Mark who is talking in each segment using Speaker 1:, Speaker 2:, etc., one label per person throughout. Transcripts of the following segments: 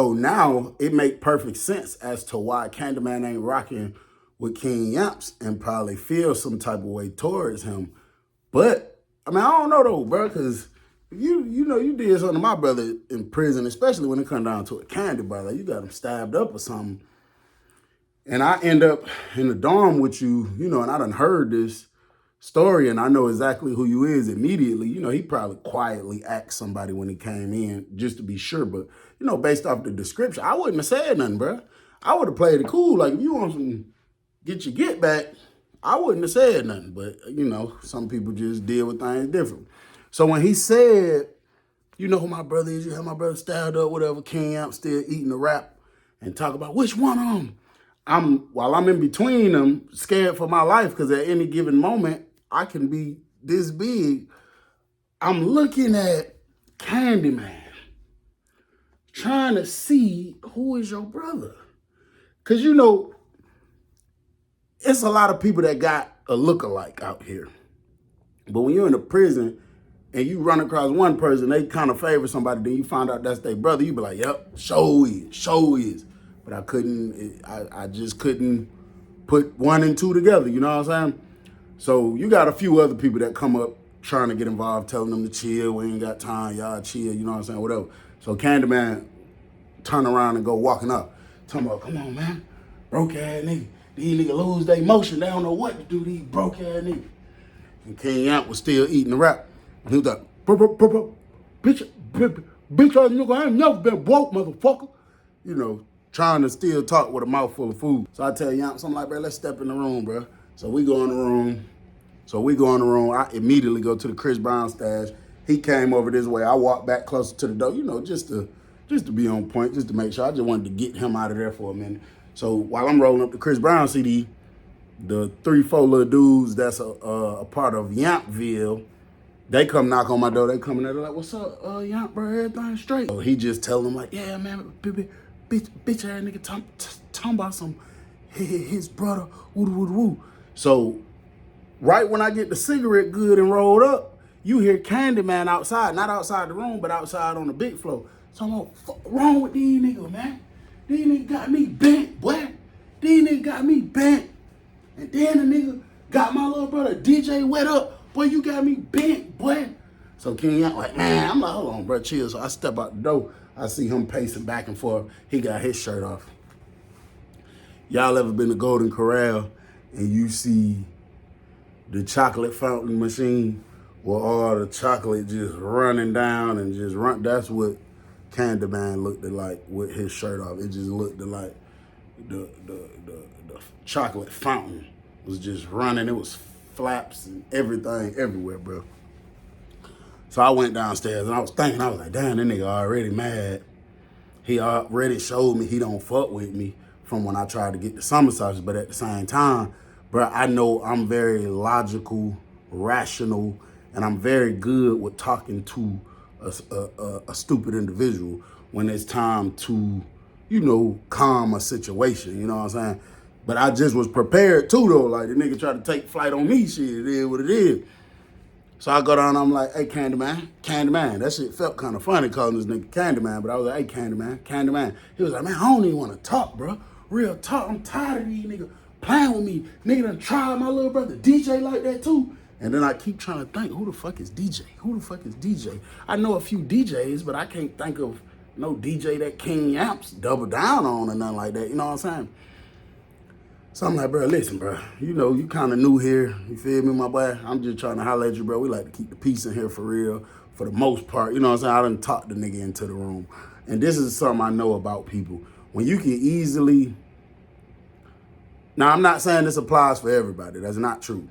Speaker 1: So now it make perfect sense as to why Candyman ain't rocking with King Yamps and probably feel some type of way towards him. But I mean, I don't know though, bro, because you did something to my brother in prison, especially when it come down to a candy brother. You got him stabbed up or something. And I end up in the dorm with you, and I done heard this story and I know exactly who you is immediately. He probably quietly asked somebody when he came in just to be sure. But, based off the description, I wouldn't have said nothing, bro. I would have played it cool. Like, if you want some get your get back, I wouldn't have said nothing. But, some people just deal with things different. So when he said, you know who my brother is, you have my brother stabbed up, whatever, King Amp still eating the rap and talk about which one of them. While I'm in between them, scared for my life because at any given moment, I can be this big. I'm looking at Candyman, trying to see who is your brother. Because, it's a lot of people that got a lookalike out here. But when you're in a prison and you run across one person, they kind of favor somebody, then you find out that's their brother, you be like, yep, show is. But I just couldn't put one and two together, you know what I'm saying? So you got a few other people that come up trying to get involved, telling them to chill, we ain't got time, y'all chill, you know what I'm saying, whatever. So Candyman turn around and go walking up, talking about, come on, man, broke ass nigga. These niggas lose their motion, they don't know what to do, these broke ass niggas. And King Amp was still eating the rap. And he was like, bitch ass nigga, I ain't never been broke, motherfucker. Trying to still talk with a mouthful of food. So I tell Yamps, I'm like, bro, let's step in the room, bro. So we go in the room. I immediately go to the Chris Brown stash. He came over this way. I walked back closer to the door, just to be on point, just to make sure. I just wanted to get him out of there for a minute. So while I'm rolling up the Chris Brown CD, the 3-4 little dudes that's a part of Yampville, they come knock on my door. They come in there, they're like, what's up, Yamp, bro, everything straight? So he just tell them like, yeah, man, bitch ass nigga talking about some his brother, woo. So right when I get the cigarette good and rolled up, you hear Candyman outside, not outside the room, but outside on the big floor. So I'm like, fuck wrong with these niggas, man? These niggas got me bent, boy. These niggas got me bent. And then the nigga got my little brother DJ wet up. Boy, you got me bent, boy. So King Yamp like, man, I'm like, hold on, bro, chill. So I step out the door. I see him pacing back and forth. He got his shirt off. Y'all ever been to Golden Corral and you see the chocolate fountain machine where all the chocolate just running down and just run? That's what Candyman looked like with his shirt off. It just looked like the chocolate fountain was just running. It was flaps and everything everywhere, bro. So I went downstairs and I was thinking, I was like, damn, that nigga already mad. He already showed me he don't fuck with me from when I tried to get the summer sauce. But at the same time, bro, I know I'm very logical, rational, and I'm very good with talking to a stupid individual when it's time to, calm a situation, you know what I'm saying? But I just was prepared too, though. Like, the nigga tried to take flight on me, shit, it is what it is. So I go down and I'm like, hey, Candyman. That shit felt kind of funny calling this nigga Candyman, but I was like, hey, Candyman. He was like, man, I don't even want to talk, bro. Real talk, I'm tired of these niggas playing with me. Nigga done tried my little brother DJ like that too. And then I keep trying to think, who the fuck is DJ? I know a few DJs, but I can't think of no DJ that King Amps double down on or nothing like that, you know what I'm saying? So I'm like, bro, listen, bro, you kind of new here. You feel me, my boy? I'm just trying to holler at you, bro. We like to keep the peace in here for real, for the most part. You know what I'm saying? I done talked the nigga into the room. And this is something I know about people. When you can easily... Now, I'm not saying this applies for everybody. That's not true.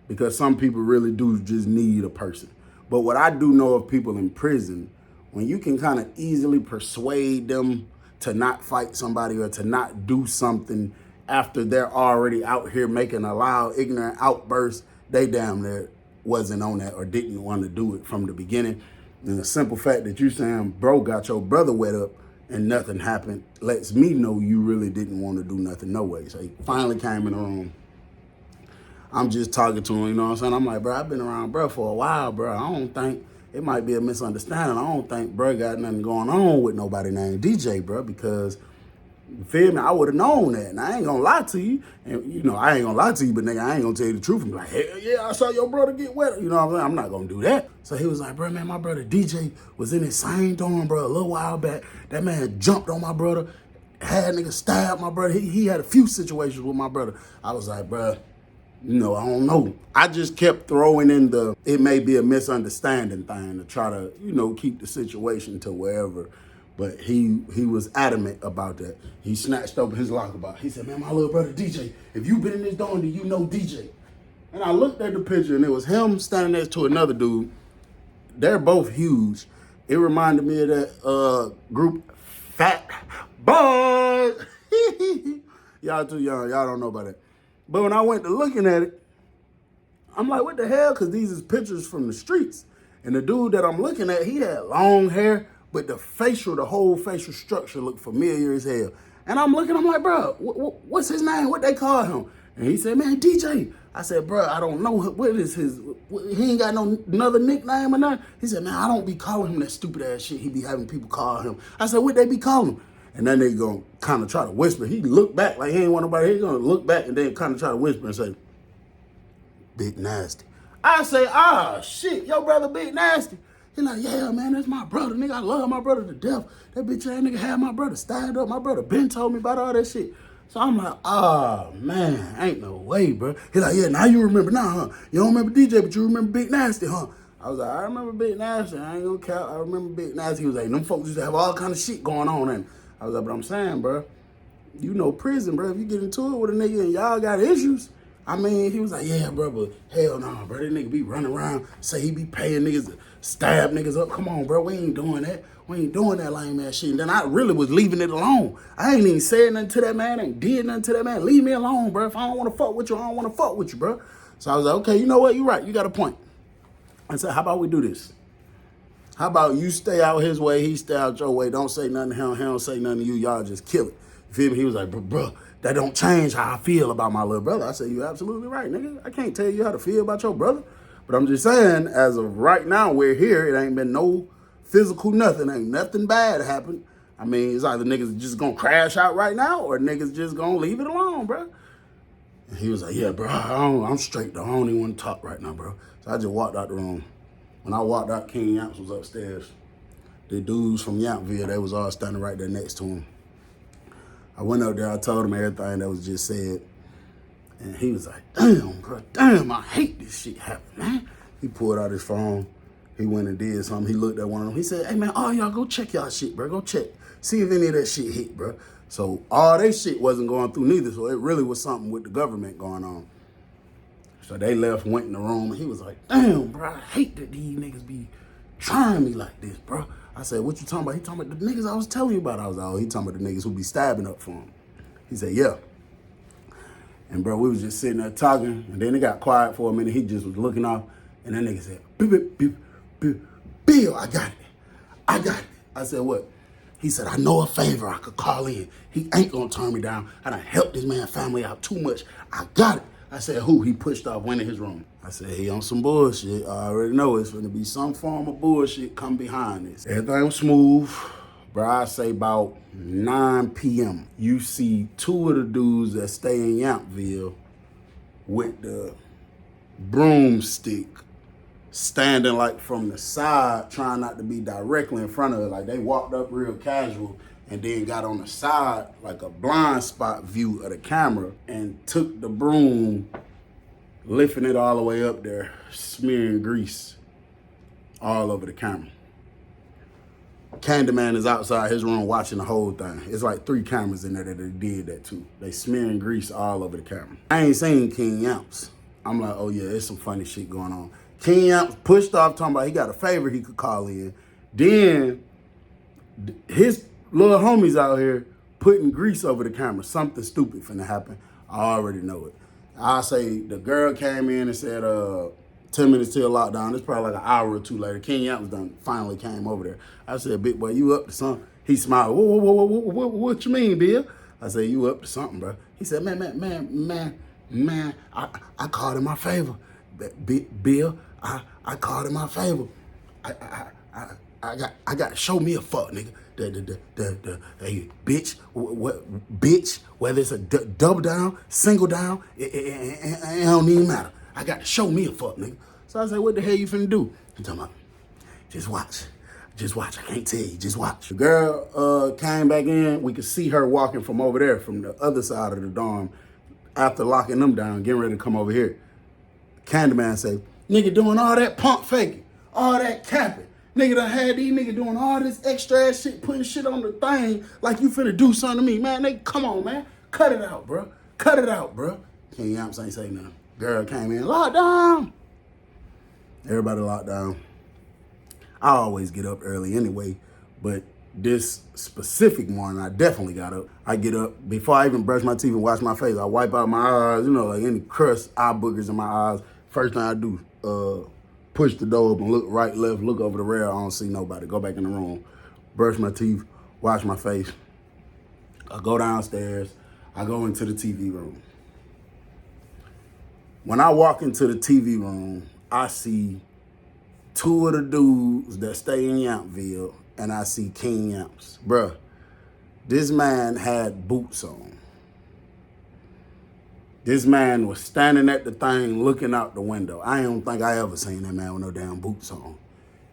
Speaker 1: Because some people really do just need a person. But what I do know of people in prison, when you can kind of easily persuade them to not fight somebody or to not do something after they're already out here making a loud, ignorant outburst, they damn near wasn't on that or didn't want to do it from the beginning. And the simple fact that you saying, bro, got your brother wet up and nothing happened, lets me know you really didn't want to do nothing no way. So he finally came in the room. I'm just talking to him, you know what I'm saying? I'm like, bro, I've been around bro for a while, bro. I don't think it might be a misunderstanding. I don't think bro got nothing going on with nobody named DJ, bro, because you feel me? I would have known that. And I ain't gonna lie to you. And you know, I ain't gonna lie to you, but nigga, I ain't gonna tell you the truth and be like, hell yeah, I saw your brother get wet. You know what I'm saying? I'm not gonna do that. So he was like, bro, man, my brother DJ was in his same dorm, bro, a little while back. That man jumped on my brother, had nigga stabbed my brother. He had a few situations with my brother. I was like, bro, you know, I don't know. I just kept throwing in the, it may be a misunderstanding thing to try to, you know, keep the situation to wherever. But he was adamant about that. He snatched open his locker box. He said, man, my little brother DJ, if you been in this dorm, then you know DJ. And I looked at the picture and it was him standing next to another dude. They're both huge. It reminded me of that group, Fat Boys. Y'all too young, y'all don't know about that. But when I went to looking at it, I'm like, what the hell? Because these is pictures from the streets. And the dude that I'm looking at, he had long hair, but the whole facial structure looked familiar as hell. And I'm looking, I'm like, bro, what's his name? What they call him? And he said, man, DJ. I said, bro, I don't know. What is his, he ain't got no another nickname or nothing. He said, man, I don't be calling him that stupid ass shit he be having people call him. I said, what they be calling him? And then they gonna kind of try to whisper. He looked back like he ain't want nobody. He gonna look back and then kind of try to whisper and say, Big Nasty. I say, shit, your brother Big Nasty. He like, yeah, man, that's my brother, nigga. I love my brother to death. That bitch ass nigga had my brother stabbed up. My brother Ben told me about all that shit. So I'm like, man, ain't no way, bro. He like, yeah, now you remember now, huh? You don't remember DJ, but you remember Big Nasty, huh? I was like, I remember Big Nasty. I ain't gonna count. I remember Big Nasty. He was like, them folks used to have all kind of shit going on. And I was like, but I'm saying, bro, you know prison, bro. If you get into it with a nigga and y'all got issues, I mean, he was like, yeah, bro, but hell no, bro. That nigga be running around, say he be paying niggas to stab niggas up. Come on, bro, we ain't doing that. We ain't doing that lame ass shit. And then I really was leaving it alone. I ain't even said nothing to that man, ain't did nothing to that man. Leave me alone, bro. If I don't want to fuck with you, I don't want to fuck with you, bro. So I was like, okay, you know what? You right. You got a point. I said, how about we do this? How about you stay out his way, he stay out your way. Don't say nothing to him, he don't say nothing to you. Y'all just kill it. You feel me? He was like, bro, that don't change how I feel about my little brother. I said, you absolutely right, nigga. I can't tell you how to feel about your brother. But I'm just saying, as of right now, we're here. It ain't been no physical nothing. Ain't nothing bad happened. I mean, it's either niggas just gonna crash out right now or niggas just gonna leave it alone, bro. And he was like, yeah, bro, I'm straight though. I don't even want to talk right now, bro. So I just walked out the room. When I walked out, King Yamps was upstairs. The dudes from Yampville, they was all standing right there next to him. I went up there, I told him everything that was just said. And he was like, damn, bro, damn, I hate this shit happening, man. He pulled out his phone. He went and did something. He looked at one of them. He said, hey, man, all y'all go check y'all shit, bro. Go check. See if any of that shit hit, bro. So all they shit wasn't going through neither. So it really was something with the government going on. So they left, went in the room, and he was like, damn, bro, I hate that these niggas be trying me like this, bro. I said, what you talking about? He talking about the niggas I was telling you about. I was like, oh, he talking about the niggas who be stabbing up for him. He said, yeah. And bro, we was just sitting there talking, and then it got quiet for a minute. He just was looking off, and that nigga said, Bill, I got it. I got it. I said, what? He said, I know a favor I could call in. He ain't gonna turn me down. I done helped this man's family out too much. I got it. I said, who? He pushed off, went in his room. I said, he on some bullshit. I already know it's gonna be some form of bullshit come behind this. Everything was smooth. Bro, I say about 9 p.m. You see two of the dudes that stay in Yampville with the broomstick standing like from the side, trying not to be directly in front of it. Like they walked up real casual and then got on the side, like a blind spot view of the camera, and took the broom, lifting it all the way up there, smearing grease all over the camera. Candyman is outside his room watching the whole thing. It's like 3 cameras in there that they did that too. They smearing grease all over the camera. I ain't seen King Yamps. I'm like, oh yeah, there's some funny shit going on. King Yamps pushed off talking about he got a favor he could call in. Then his little homies out here putting grease over the camera. Something stupid finna happen. I already know it. I say the girl came in and said 10 minutes till lockdown. It's probably like an hour or two later. King Yamps done finally came over there. I said, big boy, you up to something? He smiled. Whoa, what you mean, Bill? I said, you up to something, bro. He said, man, I called in my favor. Bill, I called in my favor. I got to show me a fuck, nigga. Hey, bitch, bitch, whether it's a double down, single down, it don't even matter. I got to show me a fuck, nigga. So I said, what the hell you finna do? He talking about, just watch. Just watch. I can't tell you. Just watch. The girl came back in. We could see her walking from over there, from the other side of the dorm, after locking them down, getting ready to come over here. Candyman say, nigga doing all that pump faking, all that capping. Nigga done had these niggas doing all this extra ass shit, putting shit on the thing like you finna do something to me. Man, they come on, man. Cut it out, bro. Cut it out, bro. King Yamps ain't say nothing. Girl came in, lockdown. Everybody locked down. I always get up early anyway, but this specific morning, I definitely got up. I get up, before I even brush my teeth and wash my face, I wipe out my eyes, you know, like any crust, eye boogers in my eyes. First thing I do, push the door open, look right, left, look over the rail, I don't see nobody. Go back in the room, brush my teeth, wash my face. I go downstairs, I go into the TV room. When I walk into the TV room, I see two of the dudes that stay in Yampville, and I see King Yamps. Bruh, this man had boots on. This man was standing at the thing looking out the window. I don't think I ever seen that man with no damn boots on.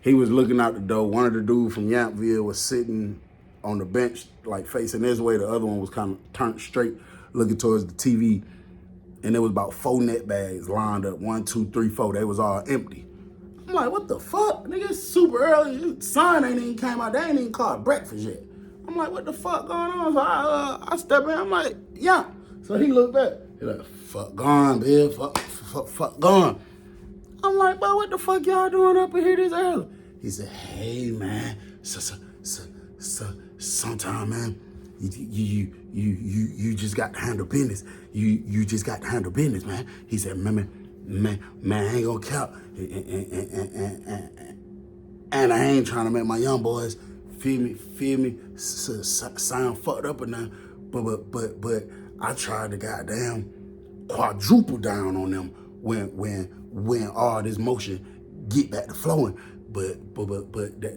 Speaker 1: He was looking out the door. One of the dudes from Yampville was sitting on the bench, like facing this way. The other one was kind of turned straight, looking towards the TV. And there was about 4 net bags lined up, 1, 2, 3, 4. They was all empty. I'm like, what the fuck? Nigga, it's super early. The sun ain't even came out. They ain't even called breakfast yet. I'm like, what the fuck going on? So I step in. I'm like, yeah. So he looked back. He like, fuck gone, Bill. Fuck gone. I'm like, bro, what the fuck y'all doing up in here this early? He said, hey, man. Sometime, man, you just got to handle business. You just got to handle business, man. He said, man, I ain't gonna count. And I ain't trying to make my young boys feel me, sound fucked up or nothing. But I tried to goddamn quadruple down on them when all this motion get back to flowing. But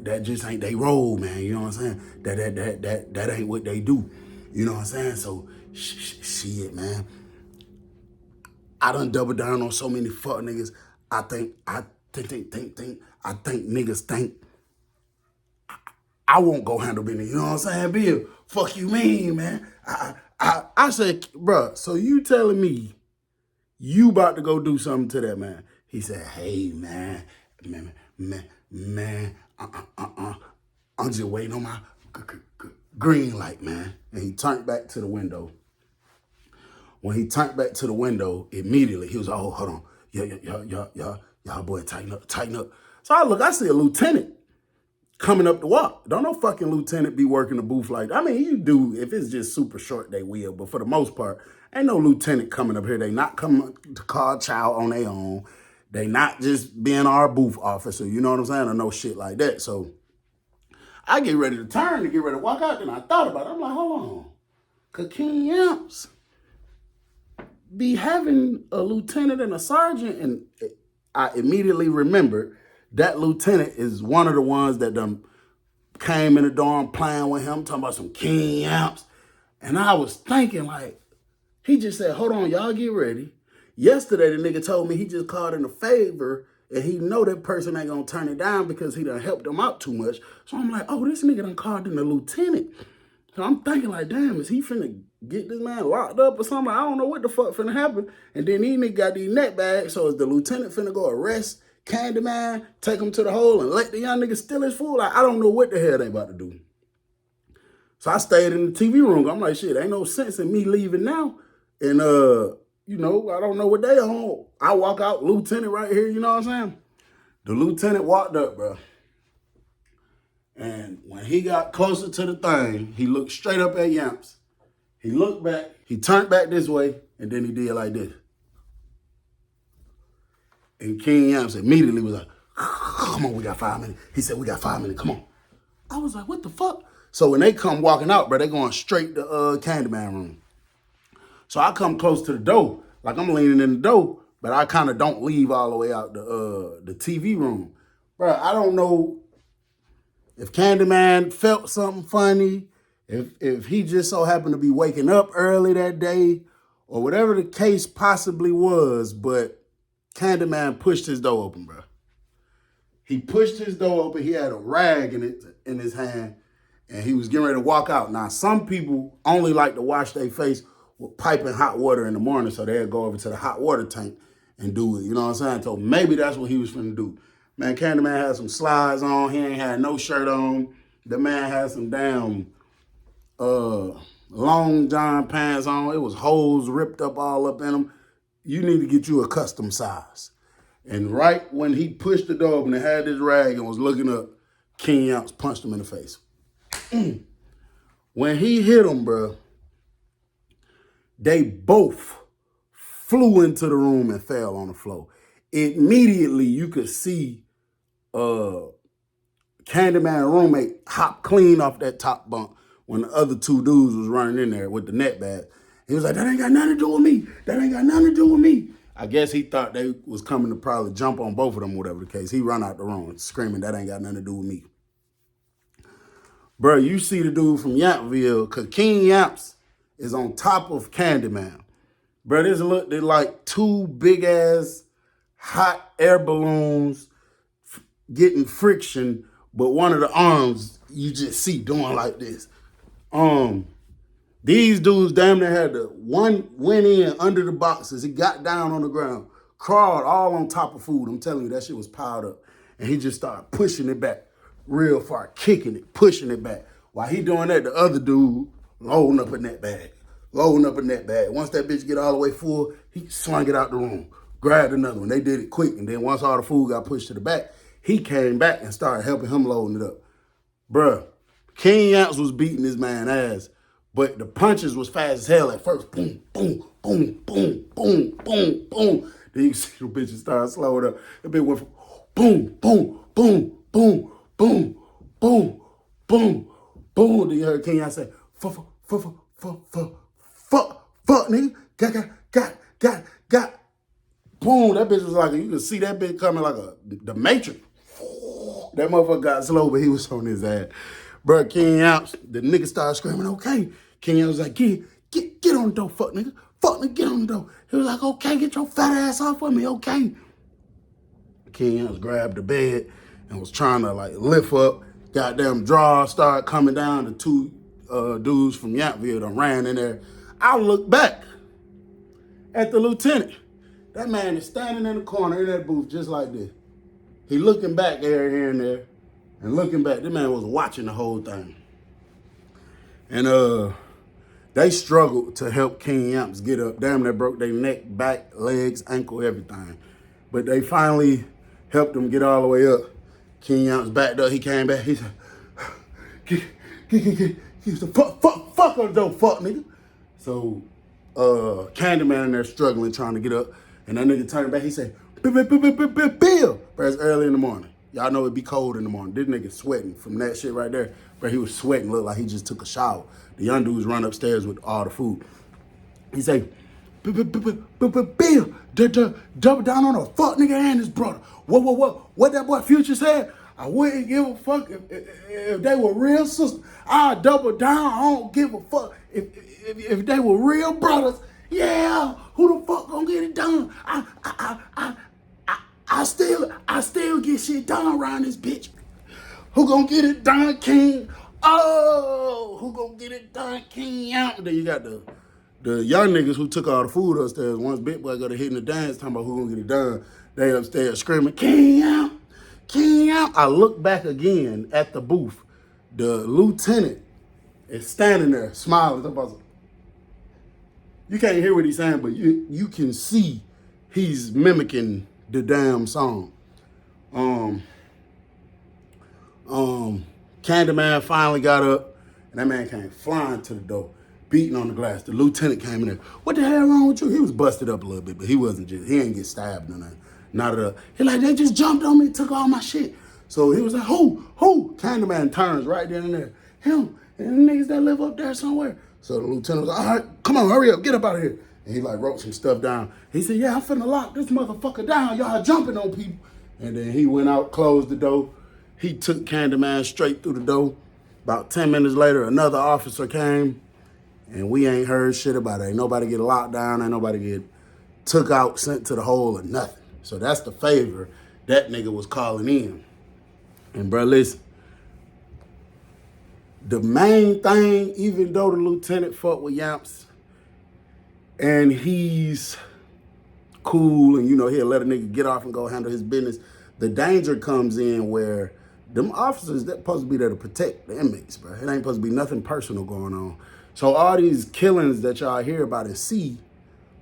Speaker 1: that just ain't they roll, man. You know what I'm saying? That ain't what they do. You know what I'm saying? So shit, man. I done double down on so many fuck niggas. I think niggas think I won't go handle business. You know what I'm saying, Bill? Fuck you mean, man? I said, bruh, so you telling me you about to go do something to that man? He said, hey, man, I'm just waiting on my green light, man. And he turned back to the window. When he turned back to the window, immediately he was like, oh, hold on. Y'all boy, tighten up. So I see a lieutenant coming up the walk. Don't no fucking lieutenant be working the booth like that. I mean, you do, if it's just super short, they will. But for the most part, ain't no lieutenant coming up here. They not coming to call chow on their own. They not just being our booth officer, you know what I'm saying? Or no shit like that. So I get ready to turn to get ready to walk out. Then I thought about it. I'm like, hold on. Cause King Yamps be having a lieutenant and a sergeant, and I immediately remembered that lieutenant is one of the ones that done came in the dorm playing with him, talking about some King Yamps. And I was thinking, like, he just said, hold on, y'all get ready. Yesterday, the nigga told me he just called in a favor, and he know that person ain't gonna turn it down because he done helped him out too much. So I'm like, oh, this nigga done called in a lieutenant. So I'm thinking like, damn, is he finna get this man locked up or something? I don't know what the fuck finna happen. And then these niggas got these net bags, so is the lieutenant finna go arrest Candyman, take him to the hole, and let the young nigga steal his food? Like, I don't know what the hell they about to do. So I stayed in the TV room. I'm like, shit, ain't no sense in me leaving now. And, you know, I don't know what they on. I walk out, lieutenant right here, you know what I'm saying? The lieutenant walked up, bro. And when he got closer to the thing, he looked straight up at Yamps. He looked back, he turned back this way, and then he did like this. And King Yamps immediately was like, come on, we got 5 minutes. He said, we got 5 minutes, come on. I was like, what the fuck? So when they come walking out, bro, they going straight to Candyman room. So I come close to the door, like I'm leaning in the door, but I kind of don't leave all the way out the TV room. Bro, I don't know if Candyman felt something funny, if he just so happened to be waking up early that day, or whatever the case possibly was, but Candyman pushed his door open, bro. He pushed his door open. He had a rag in his hand, and he was getting ready to walk out. Now, some people only like to wash their face with piping hot water in the morning, so they'll go over to the hot water tank and do it. You know what I'm saying? So maybe that's what he was finna do. Man, Candyman had some slides on. He ain't had no shirt on. The man had some damn long john pants on. It was holes ripped up all up in them. You need to get you a custom size. And right when he pushed the door open and had this rag and was looking up, King Younts punched him in the face. When he hit him, bro, they both flew into the room and fell on the floor. Immediately, you could see Candyman roommate hop clean off that top bunk when the other two dudes was running in there with the net bag. He was like, that ain't got nothing to do with me. That ain't got nothing to do with me. I guess he thought they was coming to probably jump on both of them, whatever the case. He run out the room screaming, that ain't got nothing to do with me. Bro, you see the dude from Yampville, because King Yamps is on top of Candyman. Bro, they're like two big-ass hot air balloons getting friction, but one of the arms you just see doing like this. These dudes damn near had one went in under the boxes. He got down on the ground, crawled all on top of food. I'm telling you, that shit was piled up. And he just started pushing it back real far, kicking it, pushing it back. While he doing that, the other dude loading up a net bag. Once that bitch get all the way full, he slung it out the room, grabbed another one. They did it quick. And then once all the food got pushed to the back, he came back and started helping him loading it up. Bruh, King Yamps was beating this man's ass, but the punches was fast as hell at first. Boom, boom, boom, boom, boom, boom, boom. Then you see the bitches start slowing up. The bitch went from boom, boom, boom, boom, boom, boom, boom, boom. Then you heard King Yamps say, fuck, nigga. Got. Boom, that bitch was like, you can see that bitch coming like the Matrix. That motherfucker got slow, but he was on his ass. Bro, King Yamps, the nigga started screaming, okay. King Yamps was like, get on the door, fuck nigga. Fuck nigga, get on the door. He was like, okay, get your fat ass off of me, okay. King Yamps grabbed the bed and was trying to like lift up. Goddamn drawers started coming down. The two dudes from Yampville done ran in there. I look back at the lieutenant. That man is standing in the corner in that booth just like this. He looking back here and there, and looking back. This man was watching the whole thing. And they struggled to help King Yamps get up. Damn, they broke their neck, back, legs, ankle, everything. But they finally helped him get all the way up. King Yamps backed up. He came back. He said, he said, fuck on the door, fuck nigga. So Candyman in there struggling, trying to get up. And that nigga turned back. He said, Bill. But it's early in the morning. Y'all know it be cold in the morning. This nigga sweating from that shit right there. But he was sweating, looked like he just took a shower. The young dudes run upstairs with all the food. He say, Bill, double down on a fuck nigga and his brother. What that boy Future said? I wouldn't give a fuck if they were real sisters. I'd double down. I don't give a fuck if they were real brothers. Yeah, who the fuck gonna get it done? I still get shit done around this bitch. Who gonna get it done, King? Oh, who gonna get it done, King? Then you got the young niggas who took all the food upstairs. Once Big Boy got to hitting the dance, talking about who gonna get it done. They upstairs screaming, King out. I look back again at the booth. The lieutenant is standing there smiling. You can't hear what he's saying, but you can see he's mimicking the damn song. Candyman finally got up, and that man came flying to the door, beating on the glass. The lieutenant came in there. What the hell wrong with you? He was busted up a little bit, but he ain't get stabbed or nothing. Not at all. He like, they just jumped on me and took all my shit. So he was like, who? Candyman turns right then and there. Him and the niggas that live up there somewhere. So the lieutenant was like, all right, come on, hurry up, get up out of here. And he like wrote some stuff down. He said, yeah, I'm finna lock this motherfucker down. Y'all jumping on people. And then he went out, closed the door. He took Candyman straight through the door. About 10 minutes later, another officer came, and we ain't heard shit about it. Ain't nobody get locked down, ain't nobody get took out, sent to the hole, or nothing. So that's the favor that nigga was calling in. And bro, listen, the main thing, even though the lieutenant fucked with Yamps, and he's cool, and he'll let a nigga get off and go handle his business, the danger comes in where them officers, they're supposed to be there to protect the inmates, bro. It ain't supposed to be nothing personal going on. So all these killings that y'all hear about and see,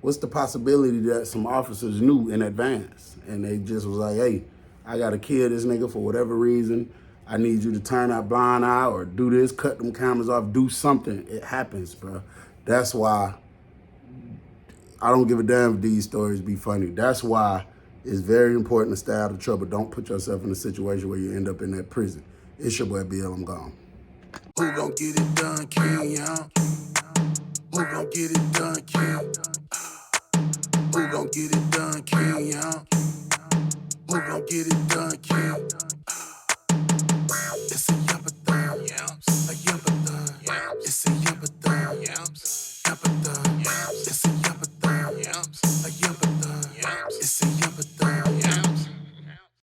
Speaker 1: what's the possibility that some officers knew in advance and they just was like, hey, I gotta kill this nigga for whatever reason. I need you to turn that blind eye or do this, cut them cameras off, do something. It happens, bro. That's why I don't give a damn if these stories be funny. That's why it's very important to stay out of trouble. Don't put yourself in a situation where you end up in that prison. It's your boy BL, I'm gone. Who gon' get it done, King, yeah? Who gon' get it done, King? Who gon' get it done, King, yeah? Who gon' get it done, King?